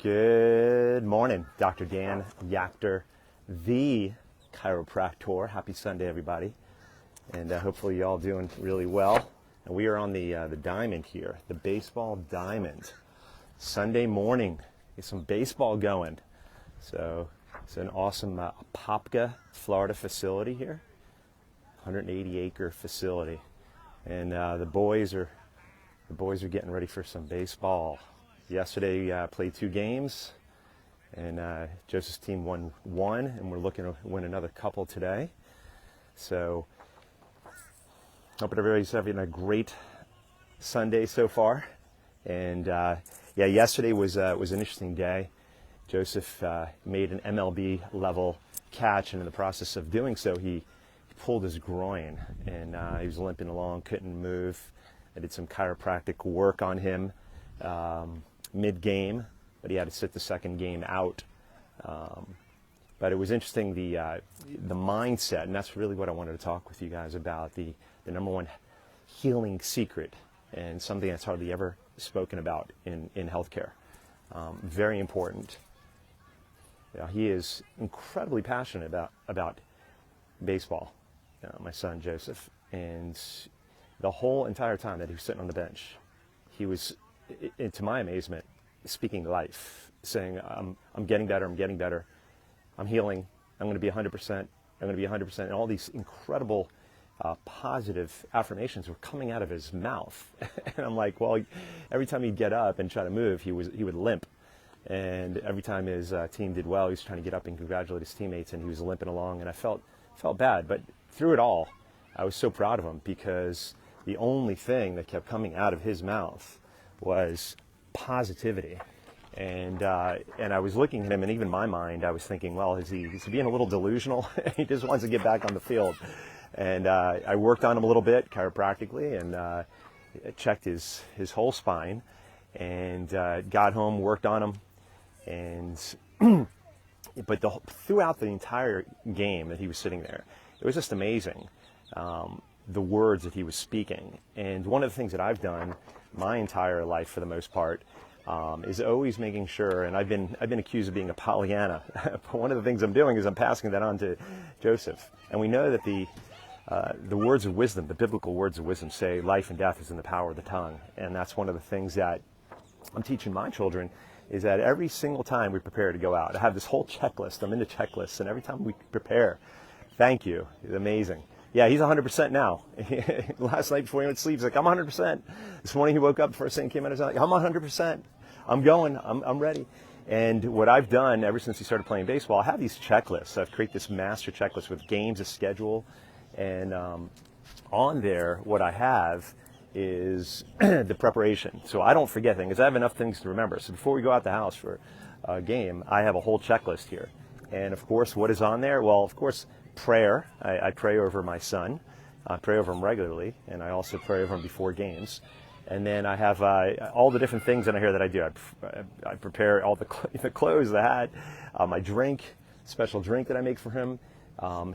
Good morning, Dr. Dan Yachter, the chiropractor. Happy Sunday, everybody. And hopefully you all doing really well. And we are on the diamond here, the baseball diamond. Sunday morning, get some baseball going. So it's an awesome Apopka, Florida facility here, 180-acre facility. And the boys are getting ready for some baseball. Yesterday played 2 games, and Joseph's team won 1, and we're looking to win another couple today. So hope everybody's having a great Sunday so far. And yesterday was an interesting day. Joseph made an MLB level catch, and in the process of doing so, he pulled his groin, and he was limping along, couldn't move. I did some chiropractic work on him mid-game, but he had to sit the second game out. But it was interesting, the mindset, and that's really what I wanted to talk with you guys about, the number one healing secret, and something that's hardly ever spoken about in healthcare. Very important. He is incredibly passionate about baseball, my son Joseph, and the whole entire time that he was sitting on the bench, he was, to my amazement, speaking life, saying, I'm getting better, I'm healing, I'm going to be 100%, I'm going to be 100%, and all these incredible positive affirmations were coming out of his mouth. And I'm like, well, every time he'd get up and try to move, he would limp. And every time his team did well, he was trying to get up and congratulate his teammates, and he was limping along, and I felt bad. But through it all, I was so proud of him, because the only thing that kept coming out of his mouth was positivity. And I was looking at him, and even in my mind, I was thinking, well, is he being a little delusional? He just wants to get back on the field. And I worked on him a little bit chiropractically, and checked his whole spine, and got home, worked on him, and but throughout the entire game that he was sitting there, it was just amazing, the words that he was speaking. And one of the things that I've done my entire life, for the most part, is always making sure, and I've been accused of being a Pollyanna, but one of the things I'm doing is I'm passing that on to Joseph. And we know that the words of wisdom, the biblical words of wisdom, say life and death is in the power of the tongue. And that's one of the things that I'm teaching my children, is that every single time we prepare to go out, I have this whole checklist. I'm into checklists, and every time we prepare, thank you. It's amazing. Yeah, he's 100% now. Last night before he went to sleep, he's like, I'm 100%. This morning he woke up, first thing came out, he's like, I'm 100%. I'm going. I'm ready. And what I've done ever since he started playing baseball, I have these checklists. I've created this master checklist with games, a schedule, and on there, what I have is the preparation. So I don't forget things. I have enough things to remember. So before we go out the house for a game, I have a whole checklist here. And of course, what is on there? Well, of course, prayer. I pray over my son. I pray over him regularly, and I also pray over him before games. And then I have all the different things in here that I do. I prepare all the clothes, the hat, my drink, special drink that I make for him,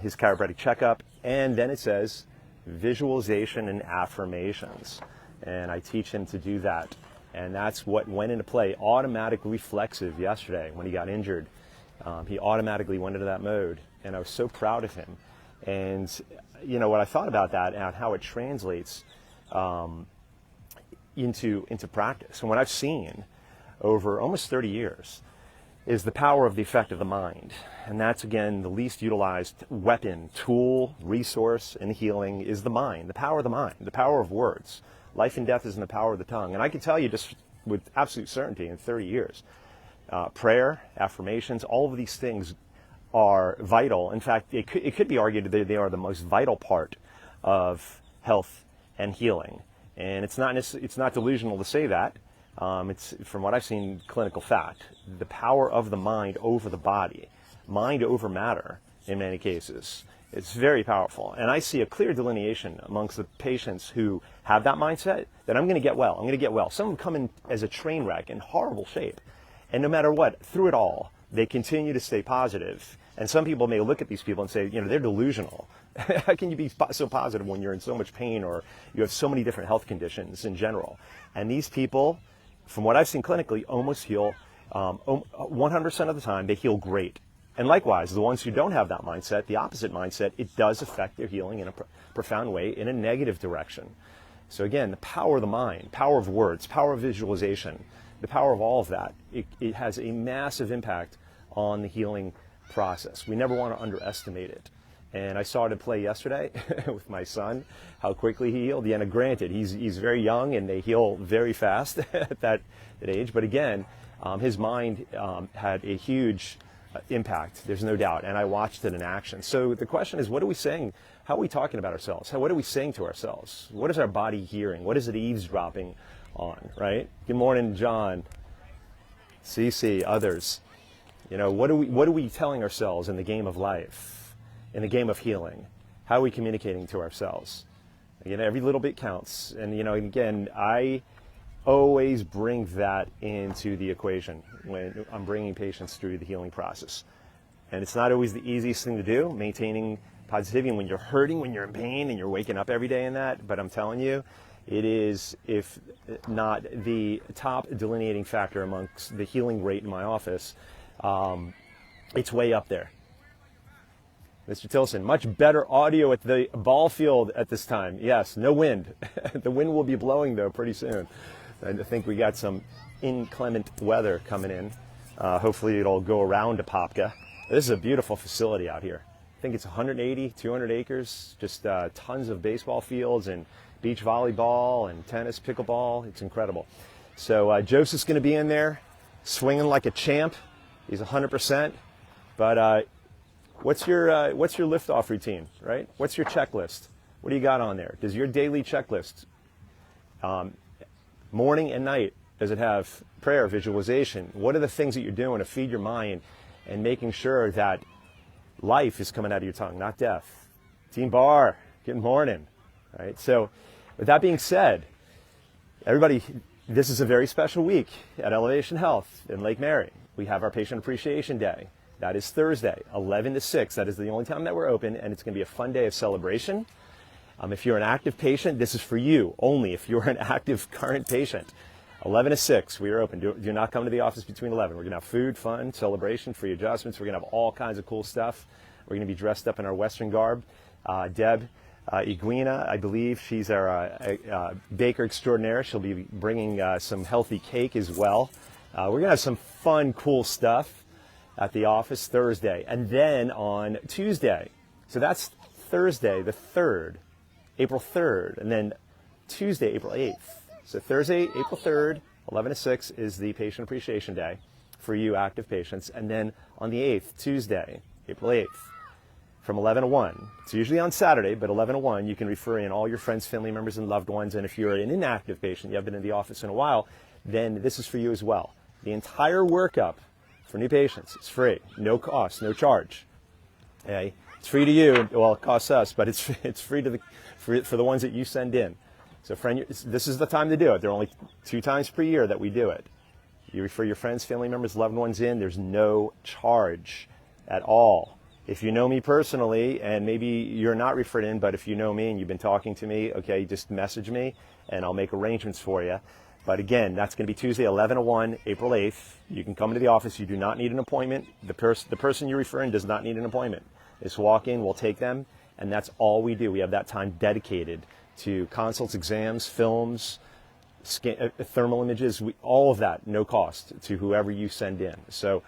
his chiropractic checkup, and then it says visualization and affirmations. And I teach him to do that. And that's what went into play. Automatic reflexive yesterday when he got injured. He automatically went into that mode, and I was so proud of him. And what I thought about that and how it translates into practice, and what I've seen over almost 30 years, is the power of the effect of the mind. And that's, again, the least utilized weapon, tool, resource in healing is the mind, the power of the mind, the power of words. Life and death is in the power of the tongue. And I can tell you just with absolute certainty, in 30 years, prayer, affirmations, all of these things are vital. In fact, it could be argued that they are the most vital part of health and healing. And it's not delusional to say that. It's, from what I've seen, clinical fact. The power of the mind over the body, mind over matter in many cases. It's very powerful. And I see a clear delineation amongst the patients who have that mindset that I'm going to get well. I'm going to get well. Some of them come in as a train wreck in horrible shape. And no matter what, through it all, they continue to stay positive. And some people may look at these people and say, they're delusional. How can you be so positive when you're in so much pain, or you have so many different health conditions in general? And these people, from what I've seen clinically, almost heal 100% of the time, they heal great. And likewise, the ones who don't have that mindset, the opposite mindset, it does affect their healing in a profound way in a negative direction. So again, the power of the mind, power of words, power of visualization, the power of all of that, it has a massive impact on the healing process. We never want to underestimate it. And I saw it at play yesterday with my son, how quickly he healed. Yeah, and granted, he's very young and they heal very fast at that age. But again, his mind had a huge impact, there's no doubt. And I watched it in action. So the question is, what are we saying? How are we talking about ourselves? What are we saying to ourselves? What is our body hearing? What is it eavesdropping on, right? Good morning, John, CC, others. You know, what are we telling ourselves in the game of life, in the game of healing? How are we communicating to ourselves? Again, every little bit counts. And, you know, again, I always bring that into the equation when I'm bringing patients through the healing process. And it's not always the easiest thing to do, maintaining positivity when you're hurting, when you're in pain, and you're waking up every day in that. But I'm telling you, it is, if not the top delineating factor amongst the healing rate in my office. It's way up there. Mr. Tilson, much better audio at the ball field at this time. Yes, no wind. The wind will be blowing, though, pretty soon. I think we got some inclement weather coming in. Hopefully it'll go around Apopka. This is a beautiful facility out here. I think it's 180, 200 acres, just tons of baseball fields and beach volleyball and tennis, pickleball. It's incredible. So Joseph's going to be in there swinging like a champ. He's 100%. But what's your liftoff routine, right? What's your checklist? What do you got on there? Does your daily checklist, morning and night, does it have prayer, visualization? What are the things that you're doing to feed your mind and making sure that life is coming out of your tongue, not death? Team Bar, good morning. Right? So with that being said, everybody, this is a very special week at Elevation Health in Lake Mary. We have our Patient Appreciation Day. That is Thursday, 11 to 6. That is the only time that we're open, and it's going to be a fun day of celebration. If you're an active patient, this is for you only. If you're an active current patient, 11 to 6, we are open. Do not come to the office between 11. We're going to have food, fun, celebration, free adjustments. We're going to have all kinds of cool stuff. We're going to be dressed up in our Western garb. Deb Iguina, I believe, she's our baker extraordinaire. She'll be bringing some healthy cake as well. We're going to have some fun, cool stuff at the office Thursday. And then on Tuesday, so that's Thursday the 3rd, April 3rd, and then Tuesday, April 8th. So Thursday, April 3rd, 11 to 6 is the Patient Appreciation Day for you active patients. And then on the 8th, Tuesday, April 8th, from 11 to 1. It's usually on Saturday, but 11 to 1, you can refer in all your friends, family members, and loved ones. And if you're an inactive patient, you haven't been in the office in a while, then this is for you as well. The entire workup for new patients is free, no cost, no charge. Okay? It's free to you. Well, it costs us, but it's free to for the ones that you send in. So, friend, this is the time to do it. There are only 2 times per year that we do it. You refer your friends, family members, loved ones in. There's no charge at all. If you know me personally, and maybe you're not referred in, but if you know me and you've been talking to me, okay, just message me, and I'll make arrangements for you. But again, that's going to be Tuesday, 11 to 1, April 8th. You can come into the office. You do not need an appointment. The person you're referring does not need an appointment. Just walk in, we'll take them, and that's all we do. We have that time dedicated to consults, exams, films, thermal images, all of that, no cost to whoever you send in. So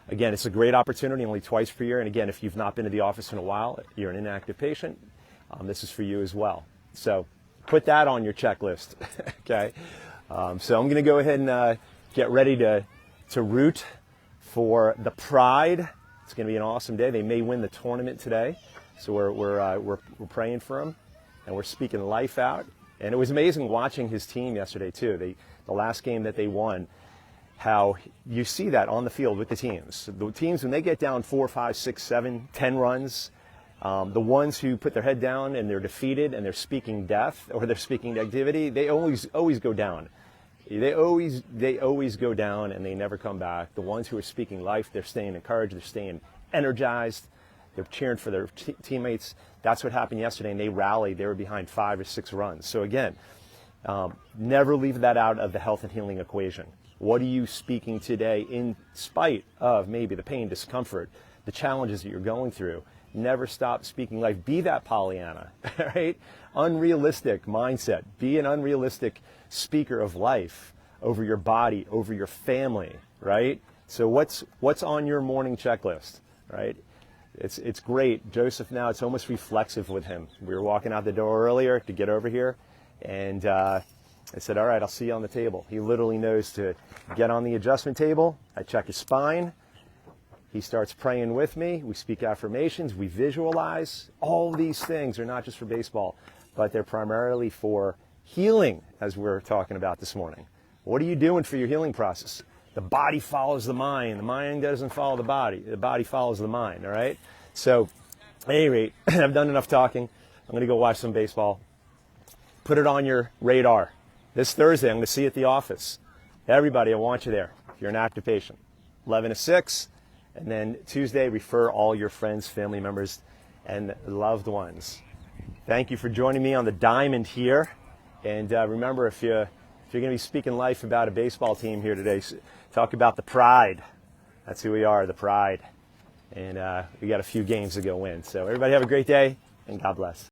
again, it's a great opportunity, only twice per year. And again, if you've not been to the office in a while, you're an inactive patient, this is for you as well. So put that on your checklist, okay? So I'm going to go ahead and get ready to root for the Pride. It's going to be an awesome day. They may win the tournament today, so we're praying for them, and we're speaking life out. And it was amazing watching his team yesterday too. The last game that they won, how you see that on the field with the teams. The teams, when they get down 4, 5, 6, 7, 10 runs, the ones who put their head down and they're defeated and they're speaking death or they're speaking negativity, they always go down. They always go down and they never come back. The ones who are speaking life, they're staying encouraged, they're staying energized, they're cheering for their teammates. That's what happened yesterday, and they rallied. They were behind 5 or 6 runs. So again, never leave that out of the health and healing equation. What are you speaking today in spite of maybe the pain, discomfort, the challenges that you're going through? Never stop speaking life. Be that Pollyanna, right? Unrealistic mindset. Be an unrealistic speaker of life over your body, over your family, right? So what's on your morning checklist, right? It's great. Joseph now, it's almost reflexive with him. We were walking out the door earlier to get over here, and I said, all right, I'll see you on the table. He literally knows to get on the adjustment table. I check his spine. He starts praying with me. We speak affirmations. We visualize. All these things are not just for baseball, but they're primarily for healing, as we're talking about this morning. What are you doing for your healing process? The body follows the mind. The mind doesn't follow the body. The body follows the mind, all right? So, at any rate, I've done enough talking. I'm going to go watch some baseball. Put it on your radar. This Thursday, I'm going to see you at the office. Everybody, I want you there. If you're an active patient. 11 to 6. And then Tuesday, refer all your friends, family members, and loved ones. Thank you for joining me on the diamond here. And remember, if you're going to be speaking life about a baseball team here today, talk about the Pride. That's who we are, the Pride. And we got a few games to go win. So everybody have a great day, and God bless.